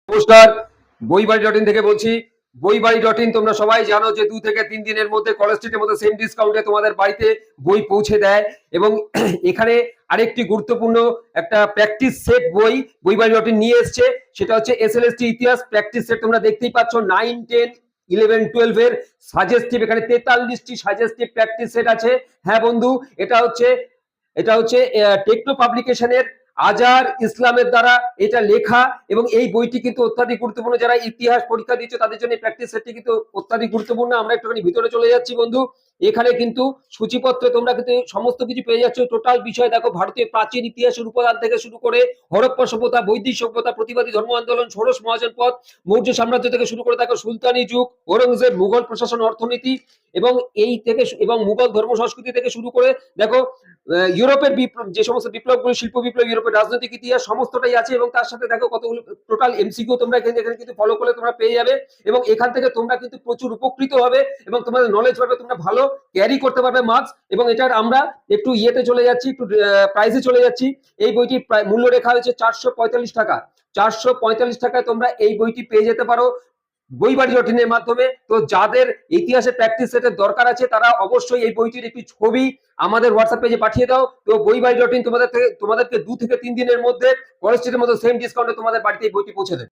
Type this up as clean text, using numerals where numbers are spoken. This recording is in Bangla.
নমস্কার, বইবাড়ি.in থেকে বলছি। বইবাড়ি.in তোমরা সবাই জানো যে 2 থেকে 3 দিনের মধ্যে কলেজ স্ট্রিটের মধ্যে সেম ডিসকাউন্টে তোমাদের বাড়িতে বই পৌঁছে দেয় এবং এখানে আরেকটি গুরুত্বপূর্ণ একটা প্র্যাকটিস সেট বইবাড়ি.in নিয়ে এসছে। সেটা হচ্ছে এসএলএসটি ইতিহাস প্র্যাকটিস সেট। তোমরা দেখতেই পাচ্ছ 9, 10, 11, 12 এর সাজেস্টিভ, এখানে 43টি সাজেস্টিভ প্র্যাকটিস সেট আছে। হ্যাঁ বন্ধু, এটা হচ্ছে টেকনো পাবলিকেশনের আজার ইসলামের দ্বারা এটা লেখা এবং এই বইটি কিন্তু অত্যাধিক গুরুত্বপূর্ণ। যারা ইতিহাস পরীক্ষা দিচ্ছে তাদের জন্য প্র্যাকটিস সেটটি কিন্তু অত্যাধিক গুরুত্বপূর্ণ। আমরা একটুখানি ভিতরে চলে যাচ্ছি বন্ধু। এখানে কিন্তু সূচিপত্রে তোমরা কিন্তু সমস্ত কিছু পেয়ে যাচ্ছ। টোটাল বিষয় দেখো, ভারতীয় প্রাচীন ইতিহাসের উপাদান থেকে শুরু করে হরপ্পা সভ্যতা, বৈদিক সভ্যতা, প্রতিবাদী ধর্ম আন্দোলন, ষোড়শ মহাজনপদ, মৌর্য সাম্রাজ্য থেকে শুরু করে দেখো সুলতানি যুগ, ঔরঙ্গজেব, মুঘল প্রশাসন, অর্থনীতি এবং মুঘল ধর্ম সংস্কৃতি থেকে শুরু করে দেখো ইউরোপের বিপ্লব, যে সমস্ত বিপ্লবগুলো, শিল্প বিপ্লব, ইউরোপের রাজনৈতিক ইতিহাস সমস্তটাই আছে এবং তার সাথে দেখো কতগুলো টোটাল এমসিকিউ তোমরা এখানে কিন্তু ফলো করলে তোমরা পেয়ে যাবে এবং এখান থেকে তোমরা কিন্তু প্রচুর উপকৃত হবে এবং তোমাদের নলেজ বাড়বে, তোমরা ভালো ক্যারি করতে পারবে মার্কস। এবং এটার আমরা একটু ইয়েতে চলে যাচ্ছি, একটু প্রাইসে চলে যাচ্ছি। এই বইটির মূল্য রেখা হয়েছে 445 টাকা। 445 টাকায় তোমরা এই বইটি পেয়ে যেতে পারো বইবাড়ি.in এর মাধ্যমে। তো যাদের ইতিহাসের প্র্যাকটিস সেটের দরকার আছে তারা অবশ্যই এই বইটির একটি ছবি আমাদের হোয়াটসঅ্যাপ পেজে পাঠিয়ে দাও। তো বইবাড়ি.in তোমাদেরকে 2 থেকে 3 দিনের মধ্যে কলেজ স্ট্রিটের মধ্যে সেম ডিসকাউন্টে তোমাদের বাড়িতে এই বইটি পৌঁছে দেবে।